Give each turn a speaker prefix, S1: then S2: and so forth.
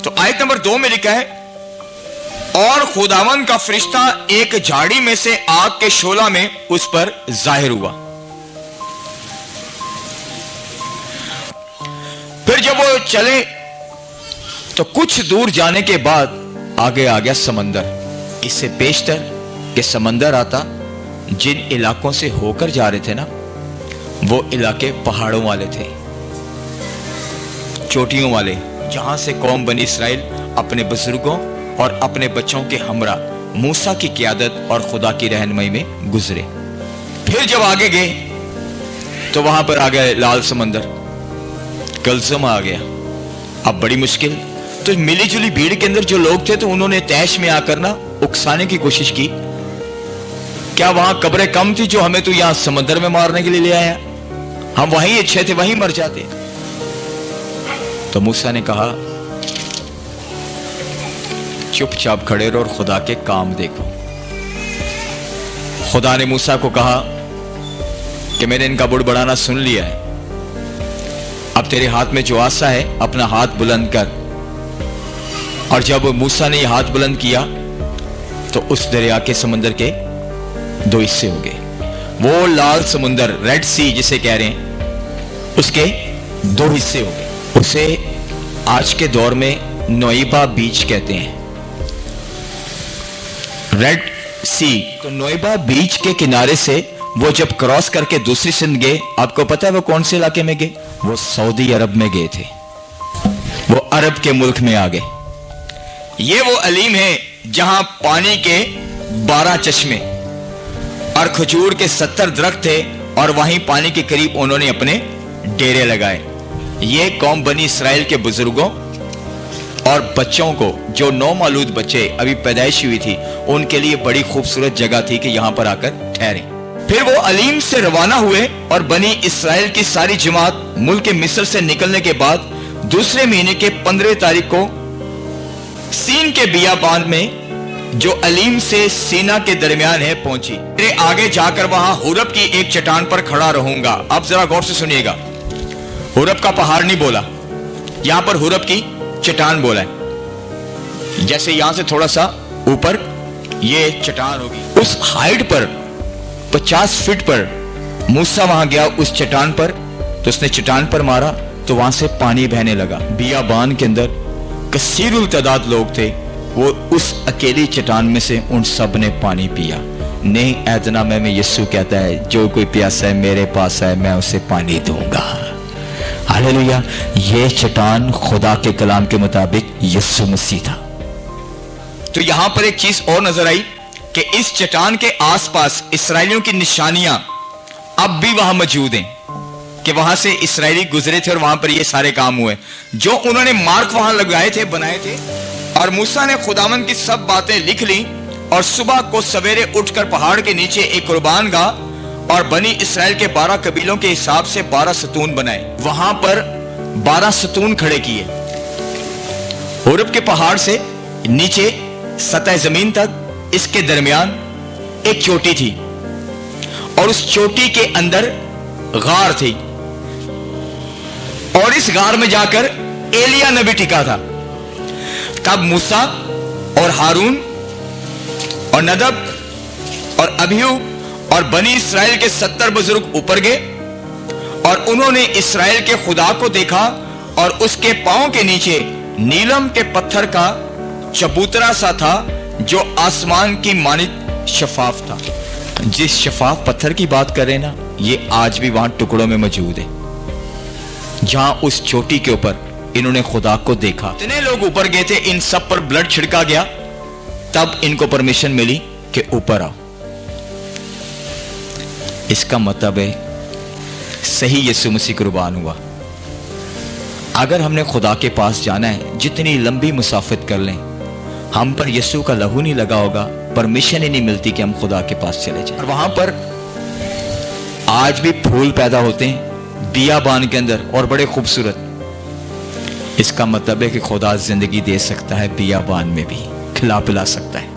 S1: تو آیت نمبر 2 میں لکھا ہے اور خداوند کا فرشتہ ایک جھاڑی میں سے آگ کے شعلہ میں اس پر ظاہر ہوا. پھر جب وہ چلے تو کچھ دور جانے کے بعد آگے آ گیا سمندر. اس سے بیشتر کہ سمندر آتا جن علاقوں سے ہو کر جا رہے تھے نا وہ علاقے پہاڑوں والے تھے, چوٹیوں والے, جہاں سے قوم بنی اسرائیل اپنے بزرگوں اور اپنے بچوں کے ہمراہ موسیٰ کی قیادت اور خدا کی رہنمائی میں گزرے. پھر جب آگے گئے تو وہاں پر آ گیا لال سمندر, کلزم آ گیا. اب بڑی مشکل. تو ملی جلی بھیڑ کے اندر جو لوگ تھے تو انہوں نے تیش میں آ کر نا اکسانے کی کوشش کی, کیا وہاں قبریں کم تھی جو ہمیں تو یہاں سمندر میں مارنے کے لیے لے آیا, ہم وہیں اچھے تھے وہیں مر جاتے. تو موسیٰ نے کہا چپ چاپ کھڑے رہو اور خدا کے کام دیکھو. خدا نے موسیٰ کو کہا کہ میں نے ان کا بڑ بڑانا سن لیا ہے, اب تیرے ہاتھ میں جو عصا ہے اپنا ہاتھ بلند کر. اور جب موسیٰ نے یہ ہاتھ بلند کیا تو اس دریا کے سمندر کے 2 حصے ہو گئے. وہ لال سمندر ریڈ سی جسے کہہ رہے ہیں اس کے 2 حصے ہو گئے. اسے آج کے دور میں نوئیبا بیچ کہتے ہیں, ریڈ سی. تو نوئیبا بیچ کے کنارے سے وہ جب کراس کر کے دوسری سند گئے, آپ کو پتا ہے وہ کون سے علاقے میں گئے؟ وہ سعودی عرب میں گئے تھے, وہ عرب کے ملک میں آ گئے. یہ وہ علیم ہے جہاں پانی کے 12 چشمے اور کھجور کے 70 درخت تھے اور وہیں پانی کے قریب انہوں نے اپنے ڈیرے لگائے. یہ قوم بنی اسرائیل کے بزرگوں اور بچوں کو, جو نومولود بچے ابھی پیدائش ہوئی تھی, ان کے لیے بڑی خوبصورت جگہ تھی کہ یہاں پر آ کر ٹھہرے. پھر وہ علیم سے روانہ ہوئے اور بنی اسرائیل کی ساری جماعت ملک مصر سے نکلنے کے بعد دوسرے مہینے کے 15 تاریخ کو سین کے بیابان میں جو علیم سے سینا کے درمیان ہے پہنچی. میرے آگے جا کر وہاں حورب کی ایک چٹان پر کھڑا رہوں گا. آپ ذرا غور سے سنیے گا, حورب کا پہاڑ نہیں بولا, یہاں پر حورب کی چٹان بولا ہے. جیسے یہاں سے تھوڑا سا اوپر یہ چٹان ہوگی, اس ہائٹ پر 50 فٹ پر موسیٰ وہاں گیا اس چٹان پر, تو اس نے چٹان پر مارا تو وہاں سے پانی بہنے لگا. بیابان کے اندر کثیر التعداد لوگ تھے, وہ اس اکیلی چٹان میں سے ان سب نے پانی پیا. نہیں ایدنا میں یسوع کہتا ہے جو کوئی پیاسا ہے میرے پاس ہے میں اسے پانی دوں گا. ہاللیلویا. یہ چٹان خدا کے کلام کے مطابق یسوع مسیح تھا. تو یہاں پر ایک چیز اور نظر آئی کہ اس چٹان کے آس پاس اسرائیلیوں کی نشانیاں اب بھی وہاں موجود ہیں کہ وہاں سے اسرائیلی گزرے تھے اور وہاں پر یہ سارے کام ہوئے جو انہوں نے مارک وہاں لگائے تھے, بنائے تھے. اور موسیٰ نے خداوند کی سب باتیں لکھ لی اور صبح کو سویرے اٹھ کر پہاڑ کے نیچے ایک قربان گاہ اور بنی اسرائیل کے 12 قبیلوں کے حساب سے 12 ستون بنائے. وہاں پر 12 ستون کھڑے کیے. حورب کے پہاڑ سے نیچے سطح زمین تک اس کے درمیان ایک چوٹی تھی اور اس چوٹی کے اندر غار تھی, اور اس غار میں جا کر ایلیا نبی ٹکا تھا. تب موسیٰ اور ہارون اور ندب اور ابیو اور بنی اسرائیل کے 70 بزرگ اوپر گئے اور انہوں نے اسرائیل کے خدا کو دیکھا اور اس کے پاؤں کے نیچے نیلم کے پتھر کا چبوترا سا تھا جو آسمان کی مانند شفاف تھا. جس شفاف پتھر کی بات کریں نا, یہ آج بھی وہاں ٹکڑوں میں موجود ہے. جہاں اس چوٹی کے اوپر انہوں نے خدا کو دیکھا, اتنے لوگ اوپر گئے تھے, ان سب پر بلڈ چھڑکا گیا, تب ان کو پرمیشن ملی کہ اوپر آؤ. اس کا مطلب ہے صحیح یسوع مسیح قربان ہوا. اگر ہم نے خدا کے پاس جانا ہے, جتنی لمبی مسافت کر لیں, ہم پر یسوع کا لہو نہیں لگا ہوگا, پرمیشن ہی نہیں ملتی کہ ہم خدا کے پاس چلے جائیں. اور وہاں پر آج بھی پھول پیدا ہوتے ہیں بیابان کے اندر اور بڑے خوبصورت. اس کا مطلب ہے کہ خدا زندگی دے سکتا ہے بیابان میں بھی, کھلا پلا سکتا ہے.